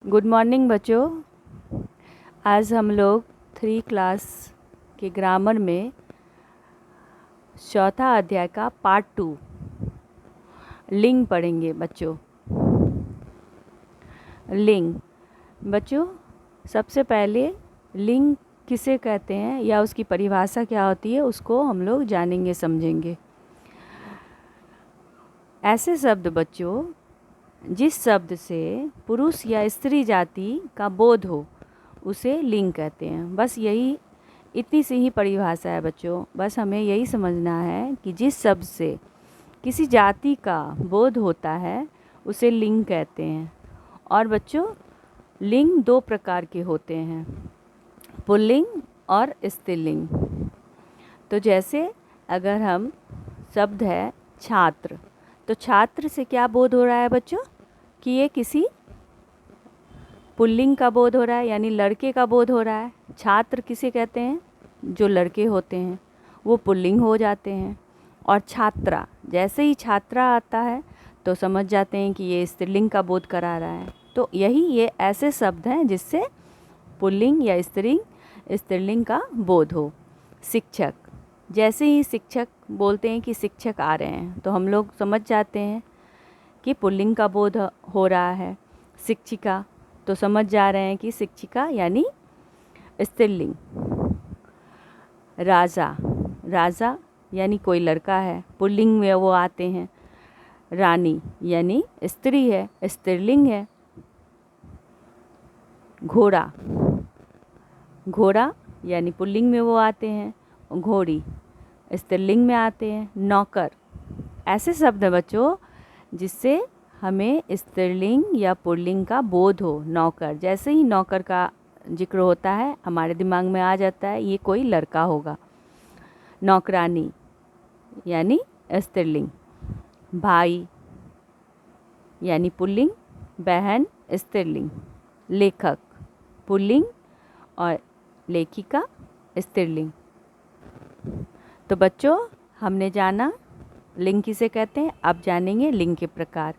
Good morning बच्चों। आज हम लोग 3 क्लास के ग्रामर में चौथा अध्याय का पार्ट 2 लिंग पढ़ेंगे बच्चों। लिंग बच्चों, सबसे पहले लिंग किसे कहते हैं या उसकी परिभाषा क्या होती है उसको हम लोग जानेंगे समझेंगे। ऐसे शब्द बच्चों जिस शब्द से पुरुष या स्त्री जाति का बोध हो उसे लिंग कहते हैं। बस यही इतनी सी ही परिभाषा है बच्चों। बस हमें यही समझना है कि जिस शब्द से किसी जाति का बोध होता है उसे लिंग कहते हैं। और बच्चों लिंग 2 प्रकार के होते हैं, पुल्लिंग और स्त्रीलिंग। तो जैसे अगर हम शब्द है छात्र, तो छात्र से क्या बोध हो रहा है बच्चों कि ये किसी पुल्लिंग का बोध हो रहा है, यानी लड़के का बोध हो रहा है। छात्र किसे कहते हैं? जो लड़के होते हैं वो पुल्लिंग हो जाते हैं। और छात्रा, जैसे ही छात्रा आता है तो समझ जाते हैं कि ये स्त्रीलिंग का बोध करा रहा है। तो ये ऐसे शब्द हैं जिससे पुल्लिंग या स्त्रीलिंग का बोध हो। शिक्षक, जैसे ही शिक्षक बोलते हैं कि शिक्षक आ रहे हैं तो हम लोग समझ जाते हैं कि पुल्लिंग का बोध हो रहा है। शिक्षिका, तो समझ जा रहे हैं कि शिक्षिका यानी स्त्रीलिंग। राजा, राजा यानी कोई लड़का है, पुल्लिंग में वो आते हैं। रानी यानी स्त्री है, स्त्रीलिंग है। घोड़ा, घोड़ा यानी पुल्लिंग में वो आते हैं। घोड़ी स्त्रीलिंग में आते हैं। नौकर, ऐसे शब्द है बच्चों जिससे हमें स्त्रीलिंग या पुल्लिंग का बोध हो। नौकर, जैसे ही नौकर का जिक्र होता है हमारे दिमाग में आ जाता है ये कोई लड़का होगा। नौकरानी यानी स्त्रीलिंग। भाई यानी पुल्लिंग, बहन स्त्रीलिंग। लेखक पुल्लिंग और लेखिका स्त्रीलिंग। तो बच्चों हमने जाना लिंग किसे कहते हैं, अब जानेंगे लिंग के प्रकार।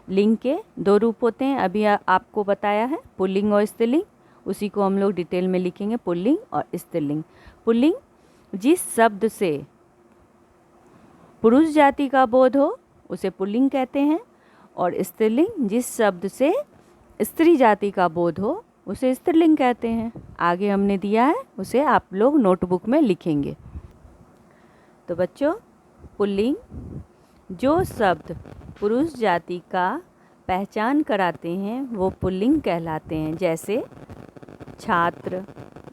लिंग के 2 रूप होते हैं, अभी आपको बताया है, पुल्लिंग और स्त्रीलिंग। उसी को हम लोग डिटेल में लिखेंगे, पुल्लिंग और स्त्रीलिंग। पुल्लिंग, जिस शब्द से पुरुष जाति का बोध हो उसे पुल्लिंग कहते हैं। और स्त्रीलिंग, जिस शब्द से स्त्री जाति का बोध हो उसे स्त्रीलिंग कहते हैं। आगे हमने दिया है, उसे आप लोग नोटबुक में लिखेंगे। तो बच्चों पुल्लिंग, जो शब्द पुरुष जाति का पहचान कराते हैं वो पुल्लिंग कहलाते हैं। जैसे छात्र,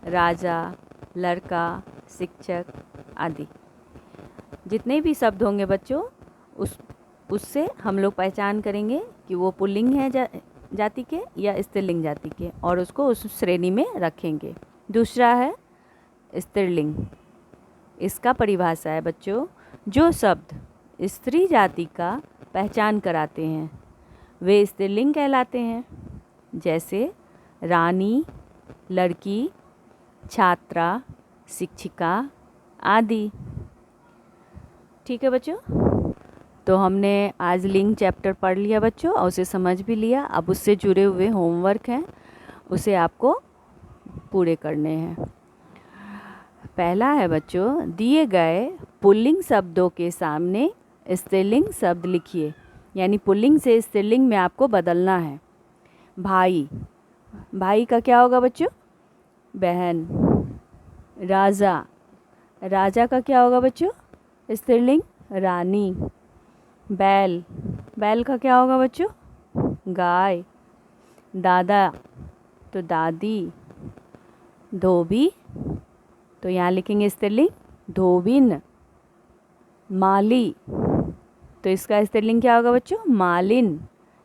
राजा, लड़का, शिक्षक आदि। जितने भी शब्द होंगे बच्चों उससे हम लोग पहचान करेंगे कि वो पुल्लिंग है जाति के या स्त्रीलिंग जाति के, और उसको उस श्रेणी में रखेंगे। दूसरा है स्त्रीलिंग। इसका परिभाषा है बच्चों, जो शब्द स्त्री जाति का पहचान कराते हैं वे स्त्रीलिंग कहलाते हैं। जैसे रानी, लड़की, छात्रा, शिक्षिका आदि। ठीक है बच्चों, तो हमने आज लिंग चैप्टर पढ़ लिया बच्चों और उसे समझ भी लिया। अब उससे जुड़े हुए होमवर्क हैं उसे आपको पूरे करने हैं। पहला है बच्चों, दिए गए पुल्लिंग शब्दों के सामने स्त्रीलिंग शब्द लिखिए, यानी पुल्लिंग से स्त्रीलिंग में आपको बदलना है। भाई, भाई का क्या होगा बच्चों? बहन। राजा, राजा का क्या होगा बच्चों? स्त्रीलिंग रानी। बैल, बैल का क्या होगा बच्चों? गाय। दादा तो दादी। धोबी, तो यहाँ लिखेंगे स्त्रीलिंग धोबिन। माली, तो इसका स्त्रीलिंग क्या होगा बच्चों? मालिन।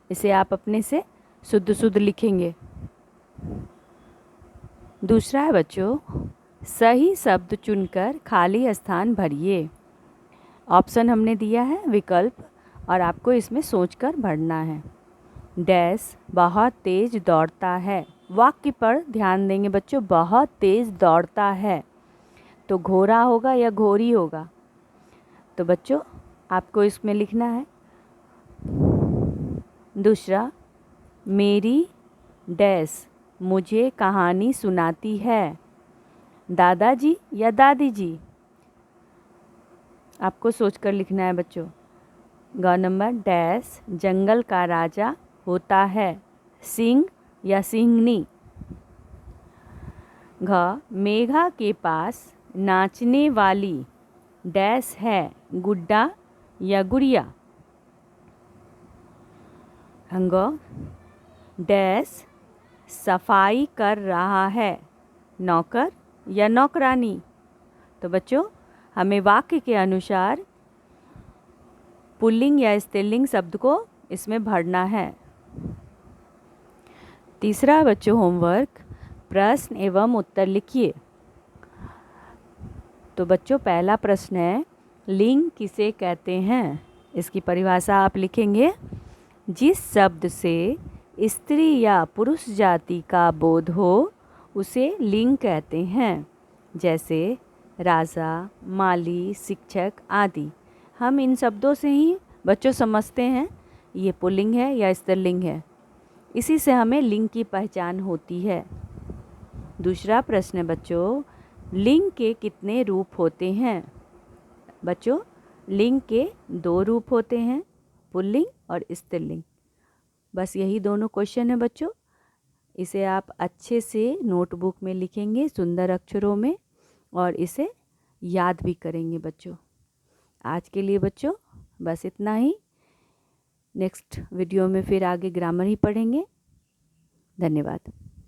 इसे आप अपने से शुद्ध शुद्ध लिखेंगे। दूसरा है बच्चों, सही शब्द चुनकर खाली स्थान भरिए। ऑप्शन हमने दिया है विकल्प, और आपको इसमें सोचकर भरना है। डैश बहुत तेज दौड़ता है। वाक्य पर ध्यान देंगे बच्चों, बहुत तेज दौड़ता है तो घोड़ा होगा या घोड़ी होगा? तो बच्चों आपको इसमें लिखना है। दूसरा, मेरी डैश मुझे कहानी सुनाती है। दादाजी या दादी जी? आपको सोचकर लिखना है बच्चों। ग नंबर डैश जंगल का राजा होता है। सिंह या सिंहनी? घ मेघा के पास नाचने वाली डैश है। गुड्डा या गुड़िया? अंग डैश सफाई कर रहा है। नौकर या नौकरानी? तो बच्चों हमें वाक्य के अनुसार पुल्लिंग या स्त्रीलिंग शब्द को इसमें भरना है। तीसरा बच्चों होमवर्क, प्रश्न एवं उत्तर लिखिए। तो बच्चों पहला प्रश्न है, लिंग किसे कहते हैं? इसकी परिभाषा आप लिखेंगे। जिस शब्द से स्त्री या पुरुष जाति का बोध हो उसे लिंग कहते हैं। जैसे राजा, माली, शिक्षक आदि। हम इन शब्दों से ही बच्चों समझते हैं ये पुल्लिंग है या स्त्रीलिंग है। इसी से हमें लिंग की पहचान होती है। दूसरा प्रश्न है बच्चों, लिंग के कितने रूप होते हैं? बच्चों लिंग के 2 रूप होते हैं, पुल्लिंग और स्त्रीलिंग। बस यही दोनों क्वेश्चन है बच्चों। इसे आप अच्छे से नोटबुक में लिखेंगे सुंदर अक्षरों में और इसे याद भी करेंगे बच्चों। आज के लिए बच्चों बस इतना ही। नेक्स्ट वीडियो में फिर आगे ग्रामर ही पढ़ेंगे। धन्यवाद।